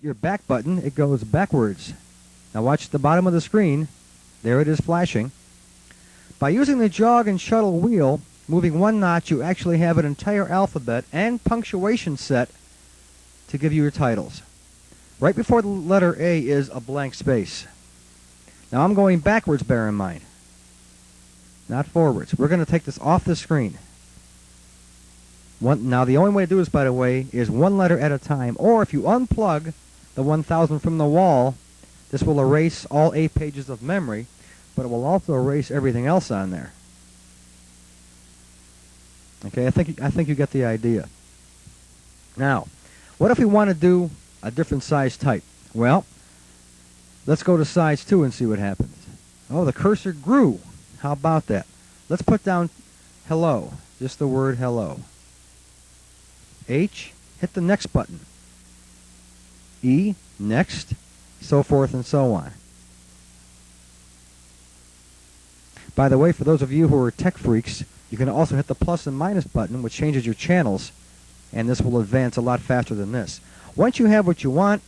hit your back button, it goes backwards. Now watch the bottom of the screen. There it is flashing. By using the jog and shuttle wheel, moving one notch, you actually have an entire alphabet and punctuation set to give you your titles. Right before the letter A is a blank space. Now I'm going backwards, bear in mind. Not forwards. We're going to take this off the screen. Now the only way to do this, by the way, is one letter at a time. Or if you unplug the 1000 from the wall, this will erase all 8 pages of memory, but it will also erase everything else on there. Okay, I think you get the idea. Now, what if we want to do a different size type? Well, let's go to size 2 and see what happens. Oh, the cursor grew. How about that? Let's put down hello, just the word hello. H, hit the next button. E, next, so forth and so on. By the way, for those of you who are tech freaks, you can also hit the plus and minus button, which changes your channels, and this will advance a lot faster than this. Once you have what you want,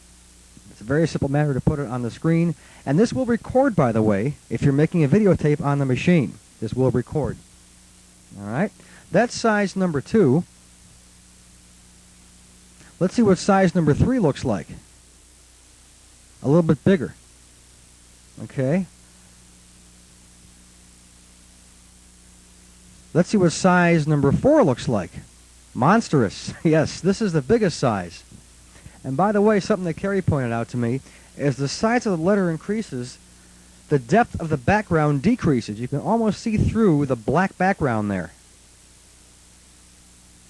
it's a very simple matter to put it on the screen, and this will record, by the way, if you're making a videotape on the machine. This will record. All right? That's size number 2. Let's see what size number 3 looks like. A little bit bigger. Okay? Let's see what size number 4 looks like. Monstrous. Yes, this is the biggest size. And by the way, something that Kerry pointed out to me, as the size of the letter increases, the depth of the background decreases. You can almost see through the black background there.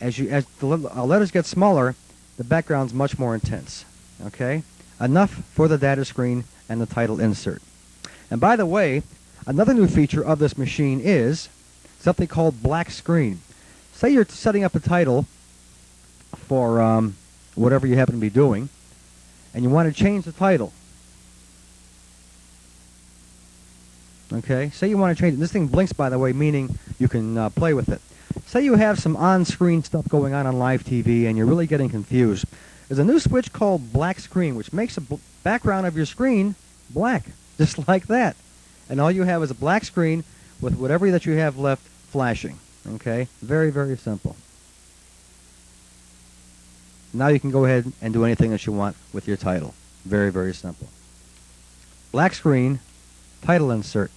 As the letters get smaller, the background's much more intense. Okay? Enough for the data screen and the title insert. And by the way, another new feature of this machine is something called black screen. Say you're setting up a title for whatever you happen to be doing, and you want to change the title. Okay? Say you want to change it. This thing blinks, by the way, meaning you can play with it. Say you have some on-screen stuff going on live TV and you're really getting confused. There's a new switch called black screen, which makes the background of your screen black, just like that. And all you have is a black screen with whatever that you have left flashing. Okay? Very, very simple. Now you can go ahead and do anything that you want with your title. Very, very simple. Black screen, title insert.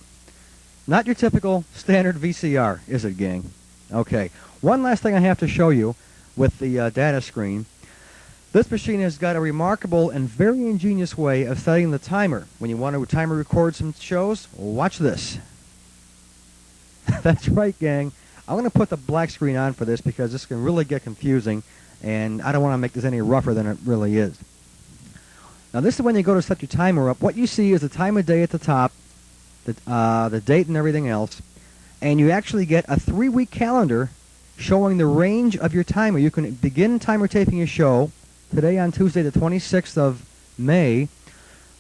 Not your typical standard VCR, is it, gang? Okay. One last thing I have to show you with the data screen. This machine has got a remarkable and very ingenious way of setting the timer. When you want to timer record some shows, watch this. That's right, gang. I'm going to put the black screen on for this because this can really get confusing, and I don't want to make this any rougher than it really is. Now, this is when you go to set your timer up. What you see is the time of day at the top, the date and everything else, and you actually get a 3-week calendar showing the range of your timer. You can begin timer taping your show today on Tuesday, the 26th of May,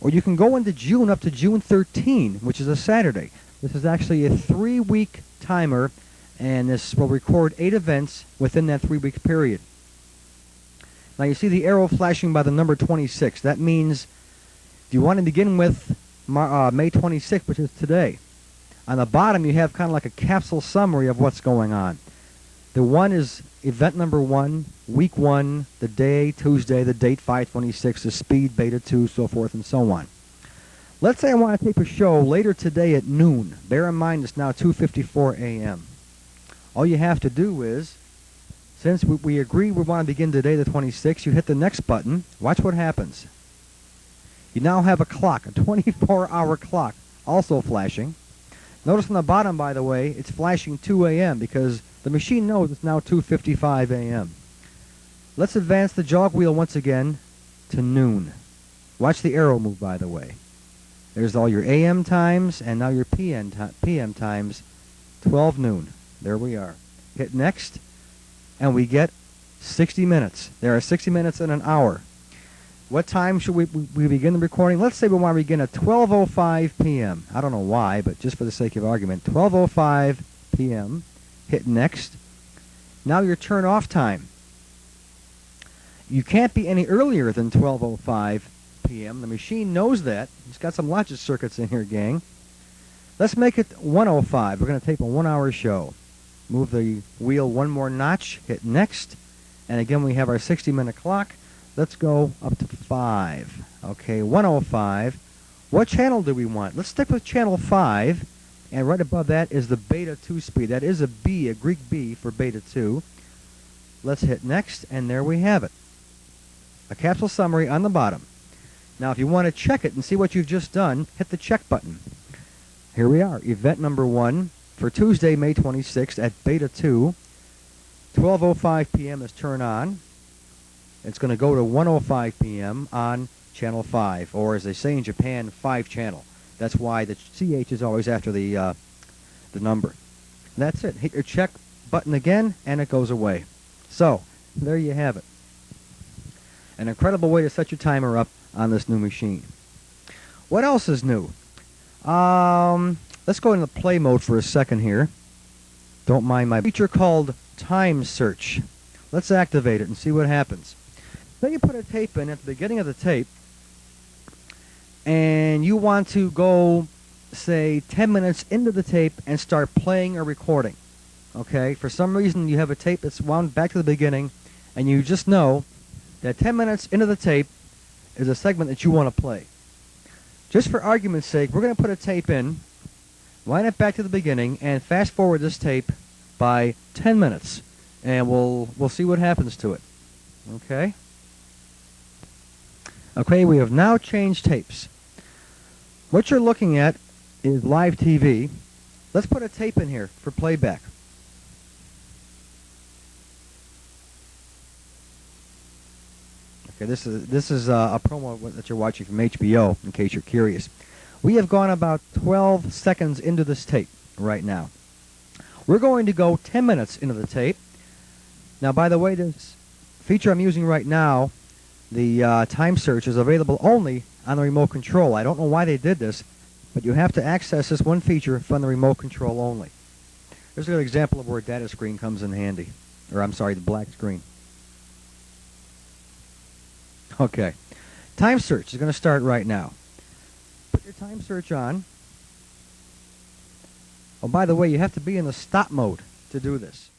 or you can go into June up to June 13, which is a Saturday. This is actually a 3-week timer, and this will record 8 events within that 3-week period. Now you see the arrow flashing by the number 26. That means if you want to begin with May 26th, which is today, on the bottom you have kind of like a capsule summary of what's going on. The 1 is event number 1, week 1, the day, Tuesday, the date 5/26, the speed, beta 2, so forth and so on. Let's say I want to tape a show later today at noon. Bear in mind it's now 2:54 a.m. All you have to do is, since we agree we want to begin today the 26th, you hit the next button. Watch what happens. You now have a clock, a 24-hour clock, also flashing. Notice on the bottom, by the way, it's flashing 2 a.m. because the machine knows it's now 2:55 a.m. Let's advance the jog wheel once again to noon. Watch the arrow move, by the way. There's all your AM times and now your PM times, 12 noon. There we are. Hit next, and we get 60 minutes. There are 60 minutes in an hour. What time should we begin the recording? Let's say we want to begin at 12:05 p.m. I don't know why, but just for the sake of argument, 12:05 p.m. Hit next. Now your turn off time. You can't be any earlier than 12:05 p.m. The machine knows that. It's got some logic circuits in here, gang. Let's make it 1:05. We're going to tape a 1-hour show. Move the wheel one more notch, hit next, and again we have our 60-minute clock. Let's go up to 5. Okay, 1:05. What channel do we want? Let's stick with channel 5, and right above that is the beta 2 speed. That is a B, a Greek B for beta 2. Let's hit next, and there we have it. A capsule summary on the bottom. Now if you want to check it and see what you've just done, hit the check button. Here we are, event number 1 for Tuesday, May 26th at beta 2. 12:05 p.m. is turn on. It's going to go to 1:05 p.m. on channel 5, or as they say in Japan, 5 channel. That's why the CH is always after the number. And that's it. Hit your check button again, and it goes away. So, there you have it. An incredible way to set your timer up on this new machine. What else is new? Let's go into play mode for a second here. Don't mind my feature called Time Search. Let's activate it and see what happens. Then you put a tape in at the beginning of the tape, and you want to go, say, 10 minutes into the tape and start playing or recording. Okay? For some reason, you have a tape that's wound back to the beginning, and you just know that 10 minutes into the tape is a segment that you want to play. Just for argument's sake, we're going to put a tape in, wind it back to the beginning, and fast forward this tape by 10 minutes, and we'll see what happens to it. Okay? Okay, we have now changed tapes. What you're looking at is live TV. Let's put a tape in here for playback. Okay, this is a promo that you're watching from HBO, in case you're curious. We have gone about 12 seconds into this tape right now. We're going to go 10 minutes into the tape. Now, by the way, this feature I'm using right now, the time search, is available only on the remote control. I don't know why they did this, but you have to access this one feature from the remote control only. Here's a good example of where a data screen comes in handy. Or, I'm sorry, the black screen. Okay. Time search is going to start right now. Put your time search on. Oh, by the way, you have to be in the stop mode to do this.